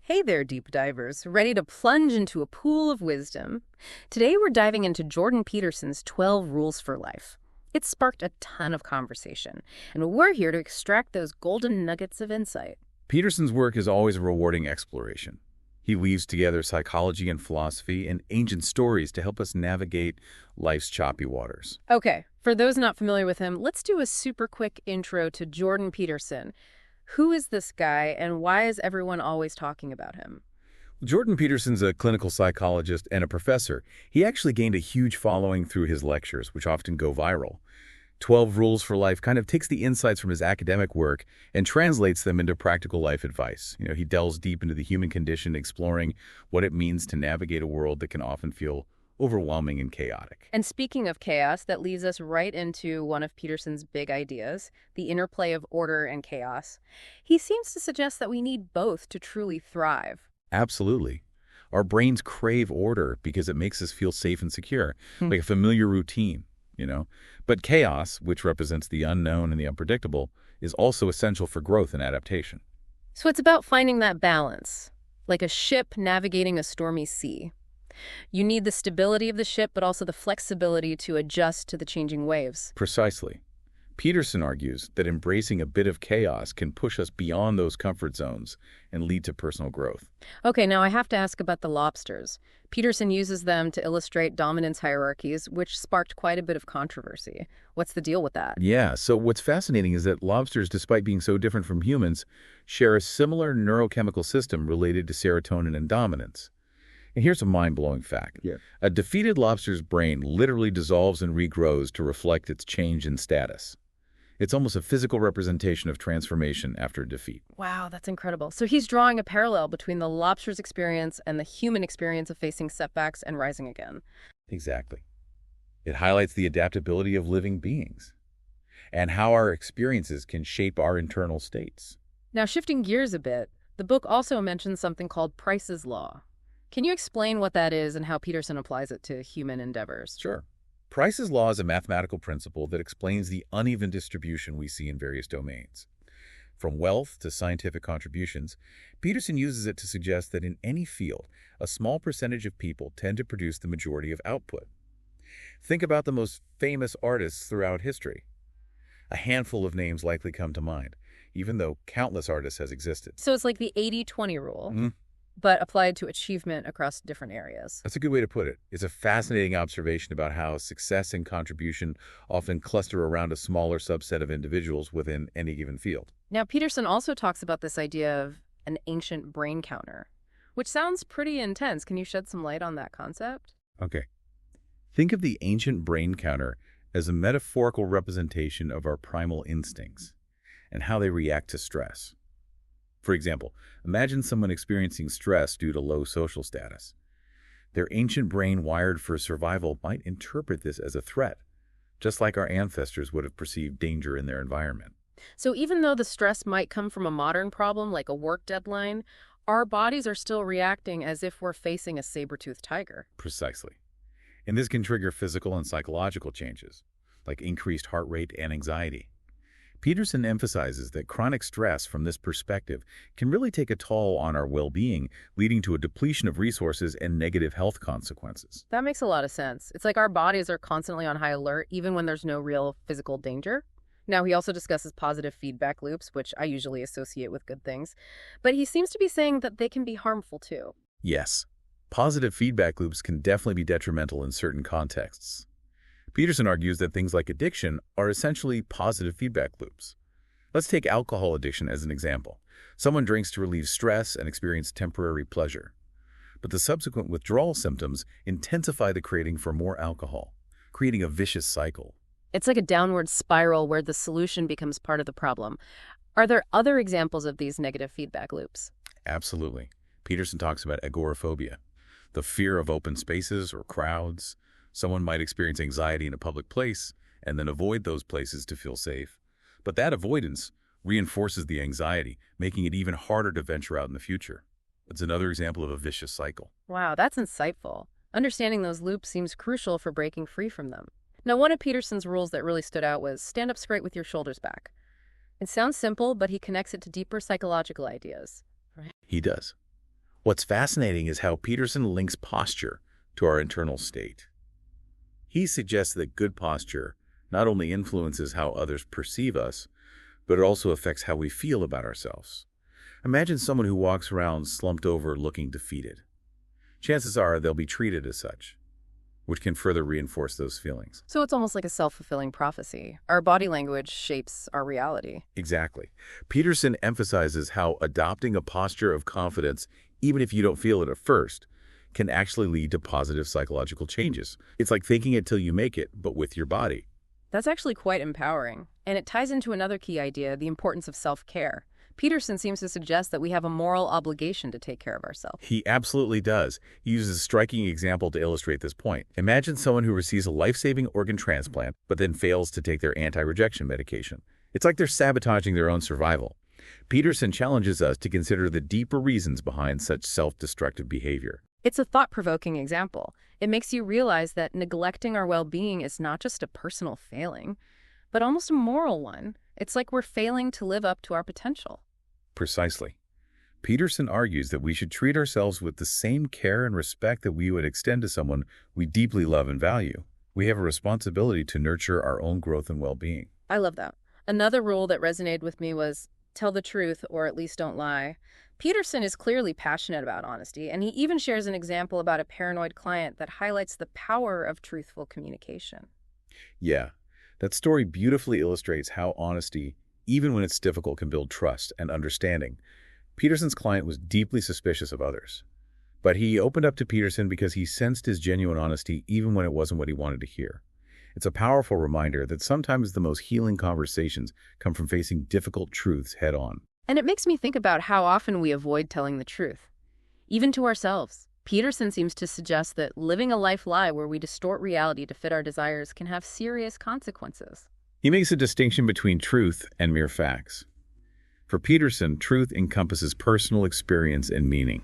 Hey there, deep divers, ready to plunge into a pool of wisdom. Today we're diving into Jordan Peterson's 12 Rules for Life. It sparked a ton of conversation, and we're here to extract those golden nuggets of insight. Peterson's work is always a rewarding exploration. He weaves together psychology and philosophy and ancient stories to help us navigate life's choppy waters. Okay, for those not familiar with him, let's do a super quick intro to Jordan Peterson. Who is this guy, and why is everyone always talking about him? Jordan Peterson's a clinical psychologist and a professor. He actually gained a huge following through his lectures, which often go viral. 12 Rules for Life kind of takes the insights from his academic work and translates them into practical life advice. He delves deep into the human condition, exploring what it means to navigate a world that can often feel overwhelming and chaotic. And speaking of chaos, that leads us right into one of Peterson's big ideas, the interplay of order and chaos. He seems to suggest that we need both to truly thrive. Absolutely. Our brains crave order because it makes us feel safe and secure, like a familiar routine. But chaos, which represents the unknown and the unpredictable, is also essential for growth and adaptation. So it's about finding that balance, like a ship navigating a stormy sea. You need the stability of the ship, but also the flexibility to adjust to the changing waves. Precisely. Peterson argues that embracing a bit of chaos can push us beyond those comfort zones and lead to personal growth. Okay, now I have to ask about the lobsters. Peterson uses them to illustrate dominance hierarchies, which sparked quite a bit of controversy. What's the deal with that? Yeah, so what's fascinating is that lobsters, despite being so different from humans, share a similar neurochemical system related to serotonin and dominance. And here's a mind-blowing fact. Yeah. A defeated lobster's brain literally dissolves and regrows to reflect its change in status. It's almost a physical representation of transformation after defeat. Wow, that's incredible. So he's drawing a parallel between the lobster's experience and the human experience of facing setbacks and rising again. Exactly. It highlights the adaptability of living beings and how our experiences can shape our internal states. Now, shifting gears a bit, the book also mentions something called Price's Law. Can you explain what that is and how Peterson applies it to human endeavors? Sure. Price's law is a mathematical principle that explains the uneven distribution we see in various domains. From wealth to scientific contributions, Peterson uses it to suggest that in any field, a small percentage of people tend to produce the majority of output. Think about the most famous artists throughout history. A handful of names likely come to mind, even though countless artists has existed. So it's like the 80-20 rule, but applied to achievement across different areas. That's a good way to put it. It's a fascinating observation about how success and contribution often cluster around a smaller subset of individuals within any given field. Now, Peterson also talks about this idea of an ancient brain counter, which sounds pretty intense. Can you shed some light on that concept? Okay. Think of the ancient brain counter as a metaphorical representation of our primal instincts and how they react to stress. For example, imagine someone experiencing stress due to low social status. Their ancient brain wired for survival might interpret this as a threat, just like our ancestors would have perceived danger in their environment. So even though the stress might come from a modern problem like a work deadline, our bodies are still reacting as if we're facing a saber-toothed tiger. Precisely. And this can trigger physical and psychological changes, like increased heart rate and anxiety. Peterson emphasizes that chronic stress from this perspective can really take a toll on our well-being, leading to a depletion of resources and negative health consequences. That makes a lot of sense. It's like our bodies are constantly on high alert, even when there's no real physical danger. Now, he also discusses positive feedback loops, which I usually associate with good things. But he seems to be saying that they can be harmful too. Yes, positive feedback loops can definitely be detrimental in certain contexts. Peterson argues that things like addiction are essentially positive feedback loops. Let's take alcohol addiction as an example. Someone drinks to relieve stress and experience temporary pleasure. But the subsequent withdrawal symptoms intensify the craving for more alcohol, creating a vicious cycle. It's like a downward spiral where the solution becomes part of the problem. Are there other examples of these negative feedback loops? Absolutely. Peterson talks about agoraphobia, the fear of open spaces or crowds. Someone might experience anxiety in a public place and then avoid those places to feel safe. But that avoidance reinforces the anxiety, making it even harder to venture out in the future. It's another example of a vicious cycle. Wow, that's insightful. Understanding those loops seems crucial for breaking free from them. Now, one of Peterson's rules that really stood out was stand up straight with your shoulders back. It sounds simple, but he connects it to deeper psychological ideas. He does. What's fascinating is how Peterson links posture to our internal state. He suggests that good posture not only influences how others perceive us, but it also affects how we feel about ourselves. Imagine someone who walks around slumped over looking defeated. Chances are they'll be treated as such, which can further reinforce those feelings. So it's almost like a self-fulfilling prophecy. Our body language shapes our reality. Exactly. Peterson emphasizes how adopting a posture of confidence, even if you don't feel it at first, can actually lead to positive psychological changes. It's like thinking it till you make it, but with your body. That's actually quite empowering. And it ties into another key idea, the importance of self-care. Peterson seems to suggest that we have a moral obligation to take care of ourselves. He absolutely does. He uses a striking example to illustrate this point. Imagine someone who receives a life-saving organ transplant, but then fails to take their anti-rejection medication. It's like they're sabotaging their own survival. Peterson challenges us to consider the deeper reasons behind such self-destructive behavior. It's a thought-provoking example. It makes you realize that neglecting our well-being is not just a personal failing, but almost a moral one. It's like we're failing to live up to our potential. Precisely. Peterson argues that we should treat ourselves with the same care and respect that we would extend to someone we deeply love and value. We have a responsibility to nurture our own growth and well-being. I love that. Another rule that resonated with me was tell the truth, or at least don't lie. Peterson is clearly passionate about honesty, and he even shares an example about a paranoid client that highlights the power of truthful communication. Yeah, that story beautifully illustrates how honesty, even when it's difficult, can build trust and understanding. Peterson's client was deeply suspicious of others, but he opened up to Peterson because he sensed his genuine honesty even when it wasn't what he wanted to hear. It's a powerful reminder that sometimes the most healing conversations come from facing difficult truths head-on. And it makes me think about how often we avoid telling the truth, even to ourselves. Peterson seems to suggest that living a life lie where we distort reality to fit our desires can have serious consequences. He makes a distinction between truth and mere facts. For Peterson, truth encompasses personal experience and meaning.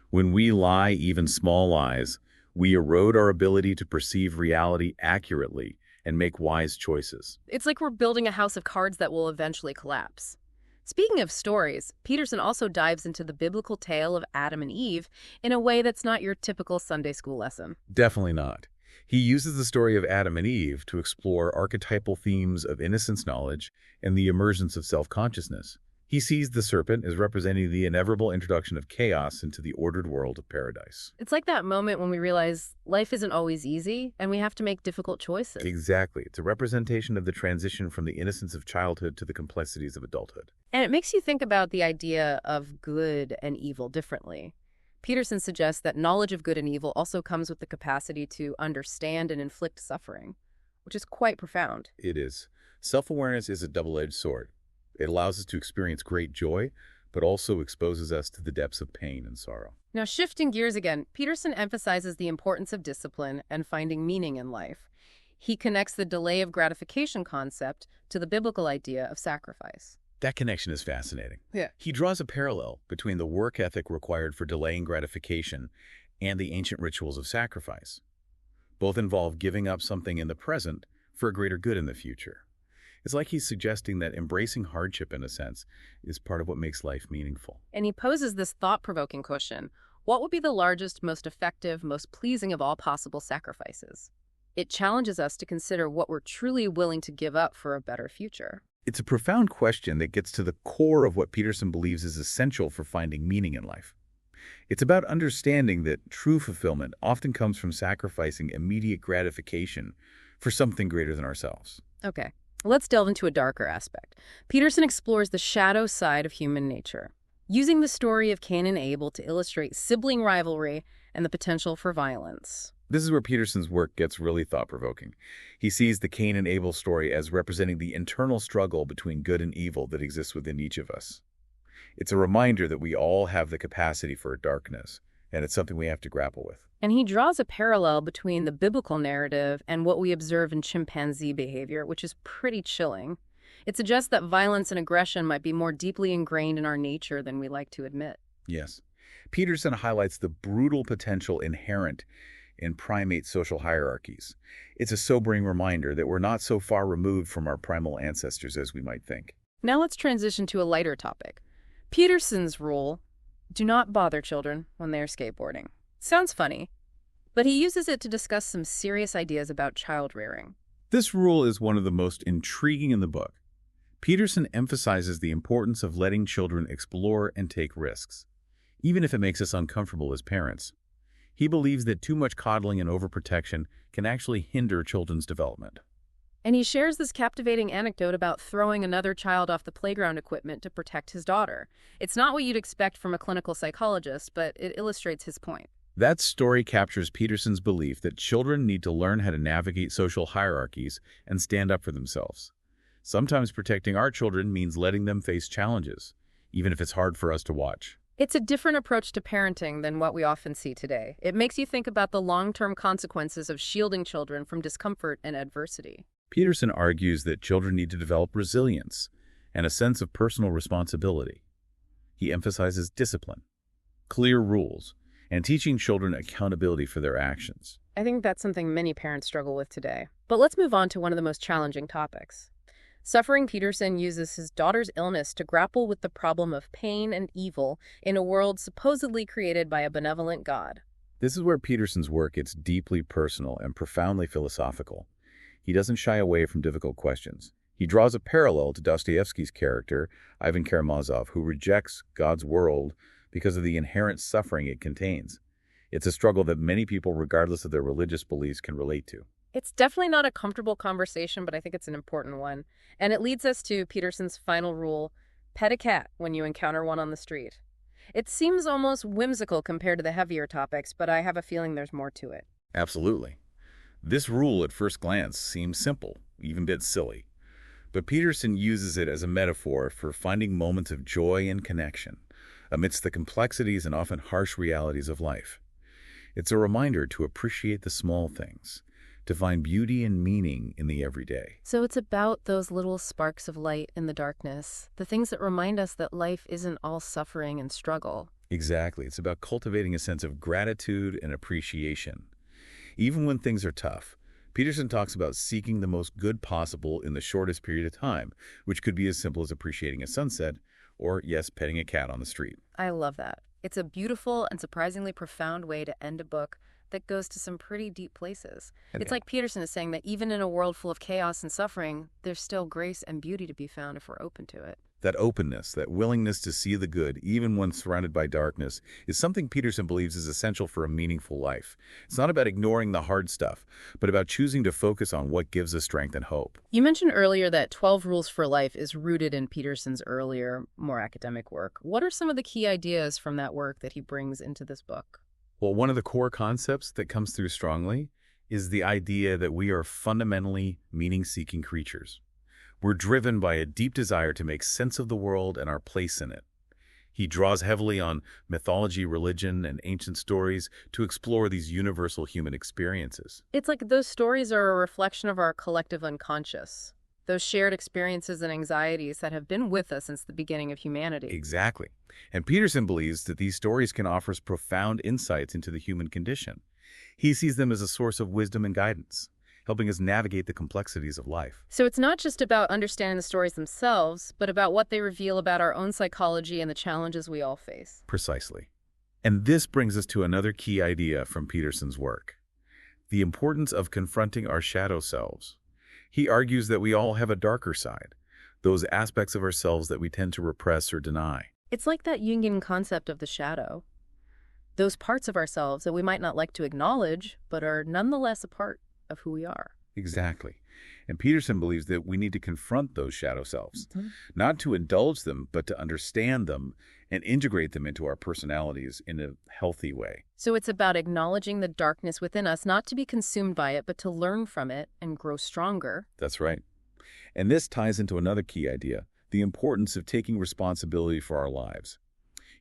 When we lie, even small lies, we erode our ability to perceive reality accurately and make wise choices. It's like we're building a house of cards that will eventually collapse. Speaking of stories, Peterson also dives into the biblical tale of Adam and Eve in a way that's not your typical Sunday school lesson. Definitely not. He uses the story of Adam and Eve to explore archetypal themes of innocence knowledge and the emergence of self-consciousness. He sees the serpent as representing the inevitable introduction of chaos into the ordered world of paradise. It's like that moment when we realize life isn't always easy and we have to make difficult choices. Exactly. It's a representation of the transition from the innocence of childhood to the complexities of adulthood. And it makes you think about the idea of good and evil differently. Peterson suggests that knowledge of good and evil also comes with the capacity to understand and inflict suffering, which is quite profound. It is. Self-awareness is a double-edged sword. It allows us to experience great joy, but also exposes us to the depths of pain and sorrow. Now, shifting gears again, Peterson emphasizes the importance of discipline and finding meaning in life. He connects the delay of gratification concept to the biblical idea of sacrifice. That connection is fascinating. Yeah. He draws a parallel between the work ethic required for delaying gratification and the ancient rituals of sacrifice. Both involve giving up something in the present for a greater good in the future. It's like he's suggesting that embracing hardship, in a sense, is part of what makes life meaningful. And he poses this thought-provoking question: what would be the largest, most effective, most pleasing of all possible sacrifices? It challenges us to consider what we're truly willing to give up for a better future. It's a profound question that gets to the core of what Peterson believes is essential for finding meaning in life. It's about understanding that true fulfillment often comes from sacrificing immediate gratification for something greater than ourselves. Okay. Let's delve into a darker aspect. Peterson explores the shadow side of human nature, using the story of Cain and Abel to illustrate sibling rivalry and the potential for violence. This is where Peterson's work gets really thought-provoking. He sees the Cain and Abel story as representing the internal struggle between good and evil that exists within each of us. It's a reminder that we all have the capacity for darkness, and it's something we have to grapple with. And he draws a parallel between the biblical narrative and what we observe in chimpanzee behavior, which is pretty chilling. It suggests that violence and aggression might be more deeply ingrained in our nature than we like to admit. Yes. Peterson highlights the brutal potential inherent in primate social hierarchies. It's a sobering reminder that we're not so far removed from our primal ancestors as we might think. Now let's transition to a lighter topic. Peterson's rule, Do not bother children when they are skateboarding. Sounds funny, but he uses it to discuss some serious ideas about child rearing. This rule is one of the most intriguing in the book. Peterson emphasizes the importance of letting children explore and take risks, even if it makes us uncomfortable as parents. He believes that too much coddling and overprotection can actually hinder children's development. And he shares this captivating anecdote about throwing another child off the playground equipment to protect his daughter. It's not what you'd expect from a clinical psychologist, but it illustrates his point. That story captures Peterson's belief that children need to learn how to navigate social hierarchies and stand up for themselves. Sometimes protecting our children means letting them face challenges, even if it's hard for us to watch. It's a different approach to parenting than what we often see today. It makes you think about the long-term consequences of shielding children from discomfort and adversity. Peterson argues that children need to develop resilience and a sense of personal responsibility. He emphasizes discipline, clear rules, and teaching children accountability for their actions. I think that's something many parents struggle with today. But let's move on to one of the most challenging topics. Suffering Peterson uses his daughter's illness to grapple with the problem of pain and evil in a world supposedly created by a benevolent God. This is where Peterson's work gets deeply personal and profoundly philosophical. He doesn't shy away from difficult questions. He draws a parallel to Dostoevsky's character, Ivan Karamazov, who rejects God's world because of the inherent suffering it contains. It's a struggle that many people, regardless of their religious beliefs, can relate to. It's definitely not a comfortable conversation, but I think it's an important one. And it leads us to Peterson's final rule: pet a cat when you encounter one on the street. It seems almost whimsical compared to the heavier topics, but I have a feeling there's more to it. Absolutely. This rule at first glance seems simple, even a bit silly. But Peterson uses it as a metaphor for finding moments of joy and connection amidst the complexities and often harsh realities of life. It's a reminder to appreciate the small things, to find beauty and meaning in the everyday. So it's about those little sparks of light in the darkness, the things that remind us that life isn't all suffering and struggle. Exactly. It's about cultivating a sense of gratitude and appreciation. Even when things are tough, Peterson talks about seeking the most good possible in the shortest period of time, which could be as simple as appreciating a sunset or, yes, petting a cat on the street. I love that. It's a beautiful and surprisingly profound way to end a book that goes to some pretty deep places. It's like Peterson is saying that even in a world full of chaos and suffering, there's still grace and beauty to be found if we're open to it. That openness, that willingness to see the good, even when surrounded by darkness, is something Peterson believes is essential for a meaningful life. It's not about ignoring the hard stuff, but about choosing to focus on what gives us strength and hope. You mentioned earlier that 12 Rules for Life is rooted in Peterson's earlier, more academic work. What are some of the key ideas from that work that he brings into this book? Well, one of the core concepts that comes through strongly is the idea that we are fundamentally meaning-seeking creatures. We're driven by a deep desire to make sense of the world and our place in it. He draws heavily on mythology, religion, and ancient stories to explore these universal human experiences. It's like those stories are a reflection of our collective unconscious, those shared experiences and anxieties that have been with us since the beginning of humanity. Exactly. And Peterson believes that these stories can offer us profound insights into the human condition. He sees them as a source of wisdom and guidance, helping us navigate the complexities of life. So it's not just about understanding the stories themselves, but about what they reveal about our own psychology and the challenges we all face. Precisely. And this brings us to another key idea from Peterson's work: the importance of confronting our shadow selves. He argues that we all have a darker side, those aspects of ourselves that we tend to repress or deny. It's like that Jungian concept of the shadow. Those parts of ourselves that we might not like to acknowledge, but are nonetheless a part of who we are. Exactly. And Peterson believes that we need to confront those shadow selves, not to indulge them, but to understand them and integrate them into our personalities in a healthy way. So it's about acknowledging the darkness within us, not to be consumed by it, but to learn from it and grow stronger. That's right. And this ties into another key idea: the importance of taking responsibility for our lives.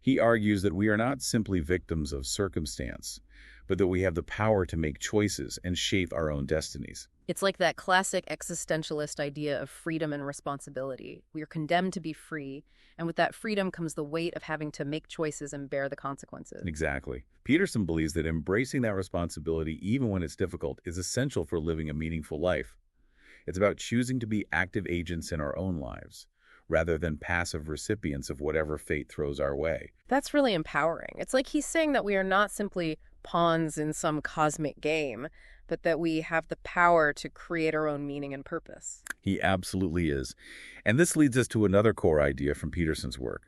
He argues that we are not simply victims of circumstance, but that we have the power to make choices and shape our own destinies. It's like that classic existentialist idea of freedom and responsibility. We are condemned to be free, and with that freedom comes the weight of having to make choices and bear the consequences. Exactly. Peterson believes that embracing that responsibility, even when it's difficult, is essential for living a meaningful life. It's about choosing to be active agents in our own lives, rather than passive recipients of whatever fate throws our way. That's really empowering. It's like he's saying that we are not simply pawns in some cosmic game, but that we have the power to create our own meaning and purpose. He absolutely is. And this leads us to another core idea from Peterson's work: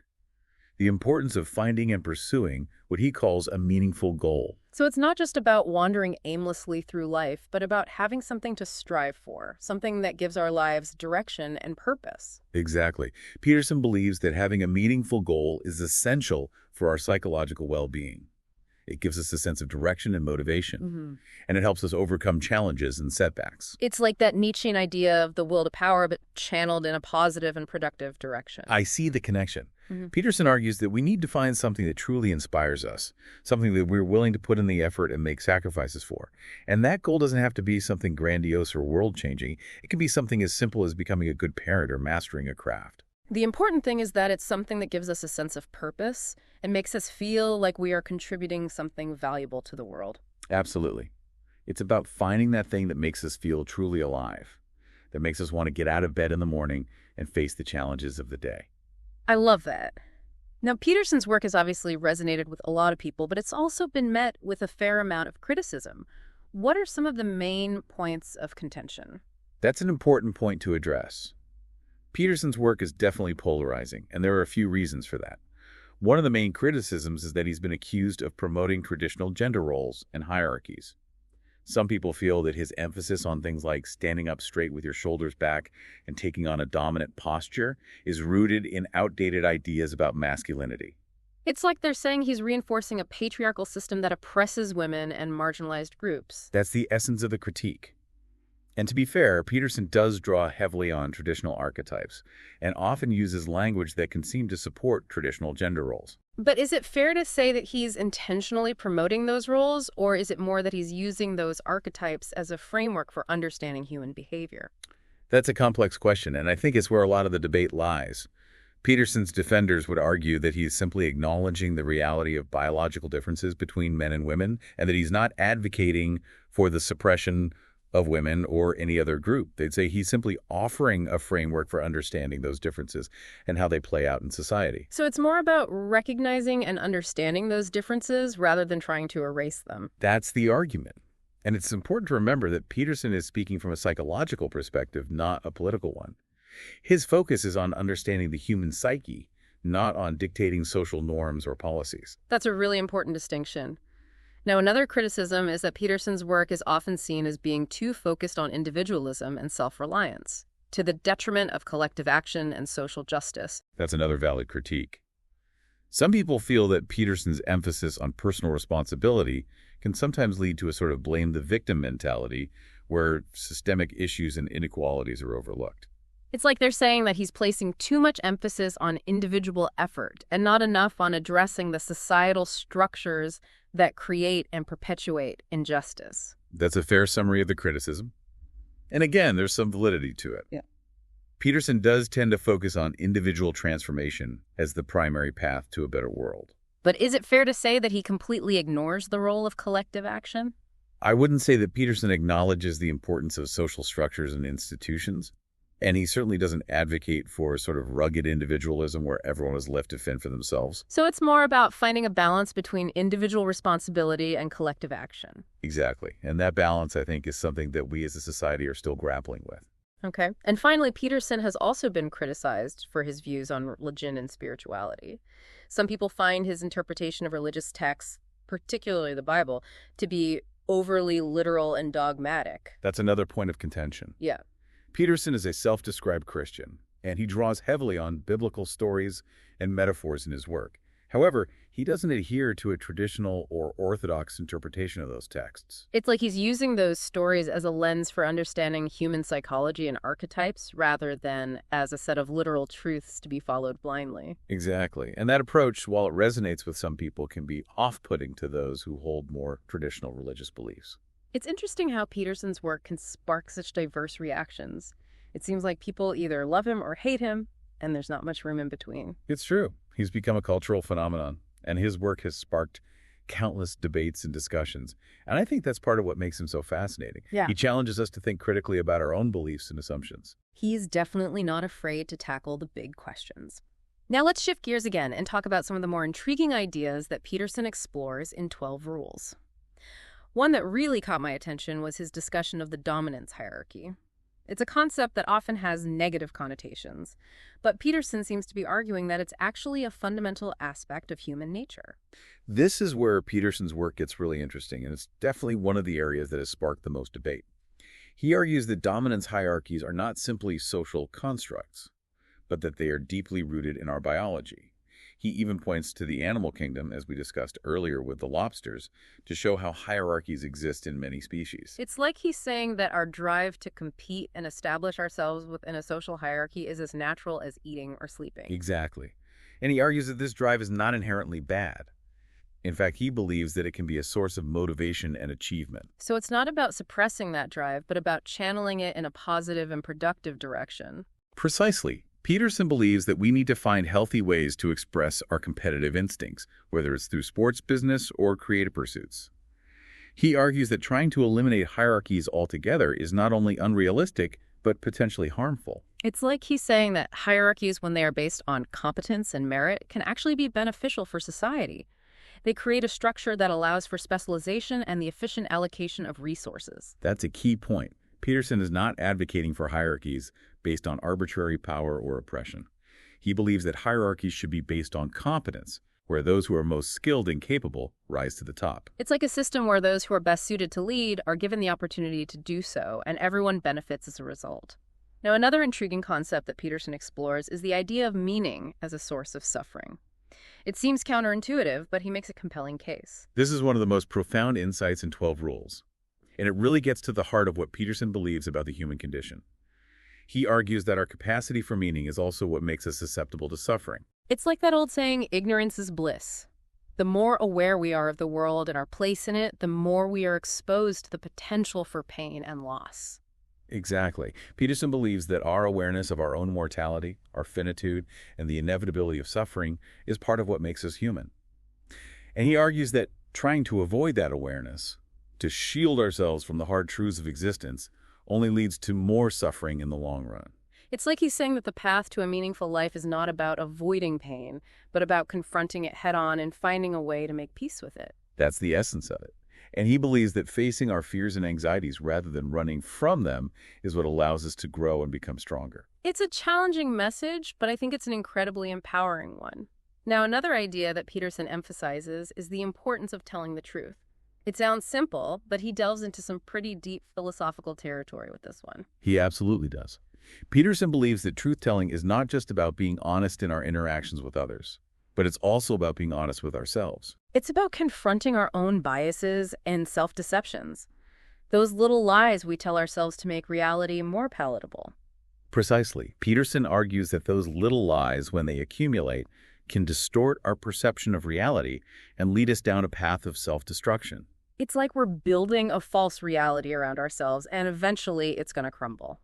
the importance of finding and pursuing what he calls a meaningful goal. So it's not just about wandering aimlessly through life, but about having something to strive for, something that gives our lives direction and purpose. Exactly. Peterson believes that having a meaningful goal is essential for our psychological well-being. It gives us a sense of direction and motivation, and it helps us overcome challenges and setbacks. It's like that Nietzschean idea of the will to power, but channeled in a positive and productive direction. I see the connection. Peterson argues that we need to find something that truly inspires us, something that we're willing to put in the effort and make sacrifices for. And that goal doesn't have to be something grandiose or world-changing. It can be something as simple as becoming a good parent or mastering a craft. The important thing is that it's something that gives us a sense of purpose and makes us feel like we are contributing something valuable to the world. Absolutely. It's about finding that thing that makes us feel truly alive, that makes us want to get out of bed in the morning and face the challenges of the day. I love that. Now, Peterson's work has obviously resonated with a lot of people, but it's also been met with a fair amount of criticism. What are some of the main points of contention? That's an important point to address. Peterson's work is definitely polarizing, and there are a few reasons for that. One of the main criticisms is that he's been accused of promoting traditional gender roles and hierarchies. Some people feel that his emphasis on things like standing up straight with your shoulders back and taking on a dominant posture is rooted in outdated ideas about masculinity. It's like they're saying he's reinforcing a patriarchal system that oppresses women and marginalized groups. That's the essence of the critique. And to be fair, Peterson does draw heavily on traditional archetypes and often uses language that can seem to support traditional gender roles. But is it fair to say that he's intentionally promoting those roles, or is it more that he's using those archetypes as a framework for understanding human behavior? That's a complex question, and I think it's where a lot of the debate lies. Peterson's defenders would argue that he's simply acknowledging the reality of biological differences between men and women, and that he's not advocating for the suppression of women or any other group. They'd say he's simply offering a framework for understanding those differences and how they play out in society. So it's more about recognizing and understanding those differences rather than trying to erase them. That's the argument. And it's important to remember that Peterson is speaking from a psychological perspective, not a political one. His focus is on understanding the human psyche, not on dictating social norms or policies. That's a really important distinction. Now, another criticism is that Peterson's work is often seen as being too focused on individualism and self-reliance, to the detriment of collective action and social justice. That's another valid critique. Some people feel that Peterson's emphasis on personal responsibility can sometimes lead to a sort of blame the victim mentality where systemic issues and inequalities are overlooked. It's like they're saying that he's placing too much emphasis on individual effort and not enough on addressing the societal structures that create and perpetuate injustice. That's a fair summary of the criticism. And again, there's some validity to it. Yeah. Peterson does tend to focus on individual transformation as the primary path to a better world. But is it fair to say that he completely ignores the role of collective action? I wouldn't say that Peterson acknowledges the importance of social structures and institutions. And he certainly doesn't advocate for sort of rugged individualism where everyone is left to fend for themselves. So it's more about finding a balance between individual responsibility and collective action. Exactly. And that balance, I think, is something that we as a society are still grappling with. Okay. And finally, Peterson has also been criticized for his views on religion and spirituality. Some people find his interpretation of religious texts, particularly the Bible, to be overly literal and dogmatic. That's another point of contention. Yeah. Peterson is a self-described Christian, and he draws heavily on biblical stories and metaphors in his work. However, he doesn't adhere to a traditional or orthodox interpretation of those texts. It's like he's using those stories as a lens for understanding human psychology and archetypes rather than as a set of literal truths to be followed blindly. Exactly. And that approach, while it resonates with some people, can be off-putting to those who hold more traditional religious beliefs. It's interesting how Peterson's work can spark such diverse reactions. It seems like people either love him or hate him, and there's not much room in between. It's true. He's become a cultural phenomenon, and his work has sparked countless debates and discussions, and I think that's part of what makes him so fascinating. Yeah. He challenges us to think critically about our own beliefs and assumptions. He's definitely not afraid to tackle the big questions. Now let's shift gears again and talk about some of the more intriguing ideas that Peterson explores in 12 Rules. One that really caught my attention was his discussion of the dominance hierarchy. It's a concept that often has negative connotations, but Peterson seems to be arguing that it's actually a fundamental aspect of human nature. This is where Peterson's work gets really interesting, and it's definitely one of the areas that has sparked the most debate. He argues that dominance hierarchies are not simply social constructs, but that they are deeply rooted in our biology. He even points to the animal kingdom, as we discussed earlier with the lobsters, to show how hierarchies exist in many species. It's like he's saying that our drive to compete and establish ourselves within a social hierarchy is as natural as eating or sleeping. Exactly. And he argues that this drive is not inherently bad. In fact, he believes that it can be a source of motivation and achievement. So it's not about suppressing that drive, but about channeling it in a positive and productive direction. Precisely. Peterson believes that we need to find healthy ways to express our competitive instincts, whether it's through sports business or creative pursuits. He argues that trying to eliminate hierarchies altogether is not only unrealistic, but potentially harmful. It's like he's saying that hierarchies, when they are based on competence and merit, can actually be beneficial for society. They create a structure that allows for specialization and the efficient allocation of resources. That's a key point. Peterson is not advocating for hierarchies based on arbitrary power or oppression. He believes that hierarchies should be based on competence, where those who are most skilled and capable rise to the top. It's like a system where those who are best suited to lead are given the opportunity to do so, and everyone benefits as a result. Now, another intriguing concept that Peterson explores is the idea of meaning as a source of suffering. It seems counterintuitive, but he makes a compelling case. This is one of the most profound insights in 12 Rules, and it really gets to the heart of what Peterson believes about the human condition. He argues that our capacity for meaning is also what makes us susceptible to suffering. It's like that old saying, ignorance is bliss. The more aware we are of the world and our place in it, the more we are exposed to the potential for pain and loss. Exactly. Peterson believes that our awareness of our own mortality, our finitude, and the inevitability of suffering is part of what makes us human. And he argues that trying to avoid that awareness, to shield ourselves from the hard truths of existence, only leads to more suffering in the long run. It's like he's saying that the path to a meaningful life is not about avoiding pain, but about confronting it head-on and finding a way to make peace with it. That's the essence of it. And he believes that facing our fears and anxieties rather than running from them is what allows us to grow and become stronger. It's a challenging message, but I think it's an incredibly empowering one. Now, another idea that Peterson emphasizes is the importance of telling the truth. It sounds simple, but he delves into some pretty deep philosophical territory with this one. He absolutely does. Peterson believes that truth-telling is not just about being honest in our interactions with others, but it's also about being honest with ourselves. It's about confronting our own biases and self-deceptions, those little lies we tell ourselves to make reality more palatable. Precisely. Peterson argues that those little lies, when they accumulate, can distort our perception of reality and lead us down a path of self-destruction. It's like we're building a false reality around ourselves, and eventually it's going to crumble,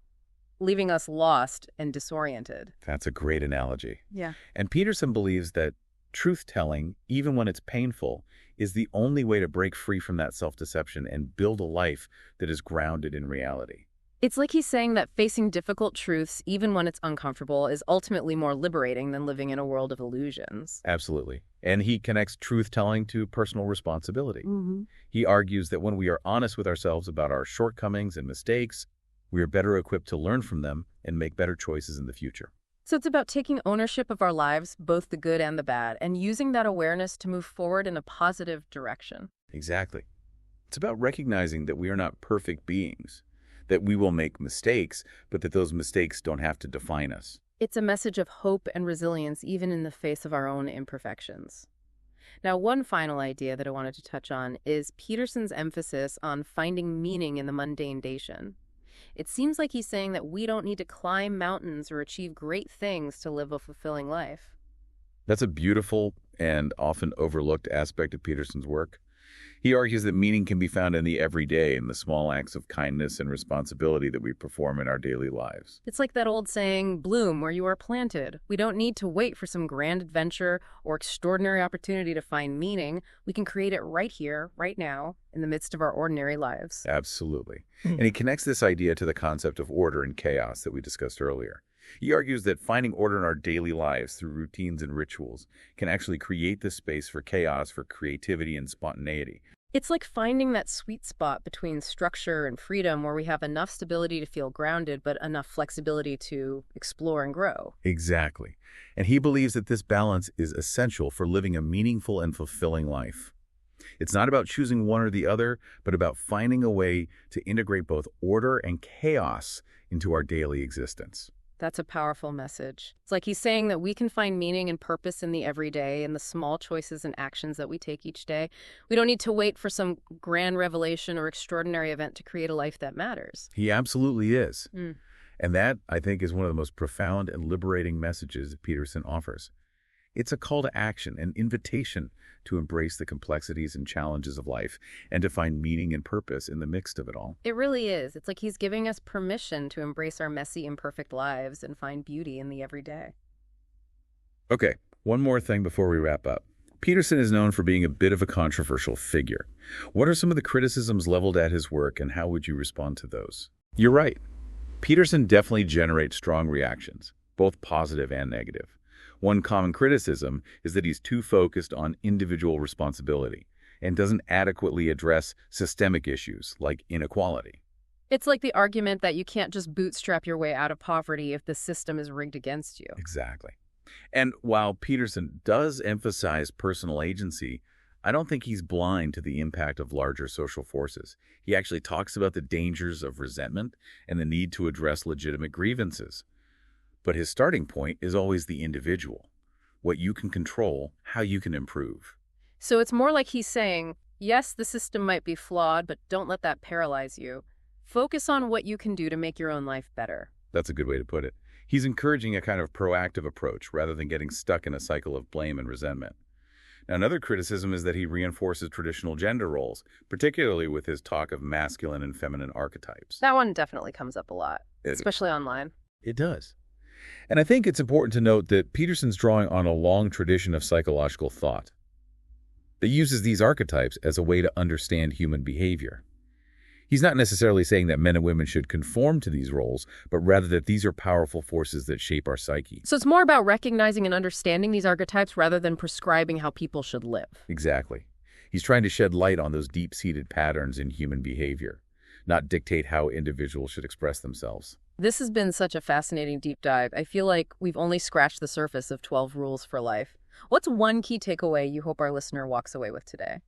leaving us lost and disoriented. That's a great analogy. Yeah. And Peterson believes that truth-telling, even when it's painful, is the only way to break free from that self-deception and build a life that is grounded in reality. It's like he's saying that facing difficult truths, even when it's uncomfortable, is ultimately more liberating than living in a world of illusions. Absolutely. And he connects truth-telling to personal responsibility. Mm-hmm. He argues that when we are honest with ourselves about our shortcomings and mistakes, we are better equipped to learn from them and make better choices in the future. So it's about taking ownership of our lives, both the good and the bad, and using that awareness to move forward in a positive direction. Exactly. It's about recognizing that we are not perfect beings, that we will make mistakes, but that those mistakes don't have to define us. It's a message of hope and resilience, even in the face of our own imperfections. Now, one final idea that I wanted to touch on is Peterson's emphasis on finding meaning in the mundane dacian. It seems like he's saying that we don't need to climb mountains or achieve great things to live a fulfilling life. That's a beautiful and often overlooked aspect of Peterson's work. He argues that meaning can be found in the everyday, in the small acts of kindness and responsibility that we perform in our daily lives. It's like that old saying, bloom where you are planted. We don't need to wait for some grand adventure or extraordinary opportunity to find meaning. We can create it right here, right now, in the midst of our ordinary lives. Absolutely. And he connects this idea to the concept of order and chaos that we discussed earlier. He argues that finding order in our daily lives through routines and rituals can actually create the space for chaos, for creativity and spontaneity. It's like finding that sweet spot between structure and freedom where we have enough stability to feel grounded, but enough flexibility to explore and grow. Exactly. And he believes that this balance is essential for living a meaningful and fulfilling life. It's not about choosing one or the other, but about finding a way to integrate both order and chaos into our daily existence. That's a powerful message. It's like he's saying that we can find meaning and purpose in the everyday, in the small choices and actions that we take each day. We don't need to wait for some grand revelation or extraordinary event to create a life that matters. He absolutely is. Mm. And that, I think, is one of the most profound and liberating messages that Peterson offers. It's a call to action, an invitation to embrace the complexities and challenges of life and to find meaning and purpose in the midst of it all. It really is. It's like he's giving us permission to embrace our messy, imperfect lives and find beauty in the everyday. Okay, one more thing before we wrap up. Peterson is known for being a bit of a controversial figure. What are some of the criticisms leveled at his work, and how would you respond to those? You're right. Peterson definitely generates strong reactions, both positive and negative. One common criticism is that he's too focused on individual responsibility and doesn't adequately address systemic issues like inequality. It's like the argument that you can't just bootstrap your way out of poverty if the system is rigged against you. Exactly. And while Peterson does emphasize personal agency, I don't think he's blind to the impact of larger social forces. He actually talks about the dangers of resentment and the need to address legitimate grievances. But his starting point is always the individual, what you can control, how you can improve. So it's more like he's saying, yes, the system might be flawed, but don't let that paralyze you. Focus on what you can do to make your own life better. That's a good way to put it. He's encouraging a kind of proactive approach rather than getting stuck in a cycle of blame and resentment. Now, another criticism is that he reinforces traditional gender roles, particularly with his talk of masculine and feminine archetypes. That one definitely comes up a lot, It- especially online. It does. And I think it's important to note that Peterson's drawing on a long tradition of psychological thought that uses these archetypes as a way to understand human behavior. He's not necessarily saying that men and women should conform to these roles, but rather that these are powerful forces that shape our psyche. So it's more about recognizing and understanding these archetypes rather than prescribing how people should live. Exactly. He's trying to shed light on those deep-seated patterns in human behavior, not dictate how individuals should express themselves. This has been such a fascinating deep dive. I feel like we've only scratched the surface of 12 rules for life. What's one key takeaway you hope our listener walks away with today?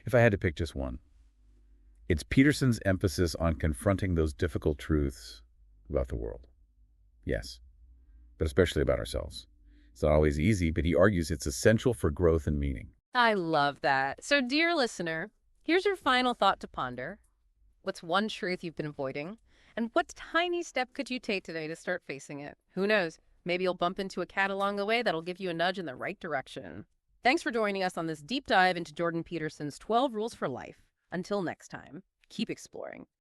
If I had to pick just one, it's Peterson's emphasis on confronting those difficult truths about the world. Yes, but especially about ourselves. It's not always easy, but he argues it's essential for growth and meaning. I love that. So, dear listener, here's your final thought to ponder. What's one truth you've been avoiding? And what tiny step could you take today to start facing it? Who knows? Maybe you'll bump into a cat along the way that'll give you a nudge in the right direction. Thanks for joining us on this deep dive into Jordan Peterson's 12 Rules for Life. Until next time, keep exploring.